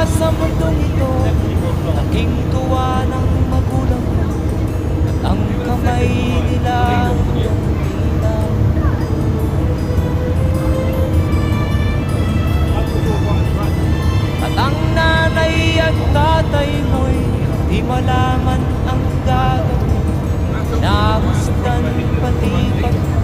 sa mundong ito, laking tuwa ng magulang mo, at ang kamay nila hanggang ilaw. At ang nanay at tatay mo'y di malaman ang gagawin, namusdan pati pag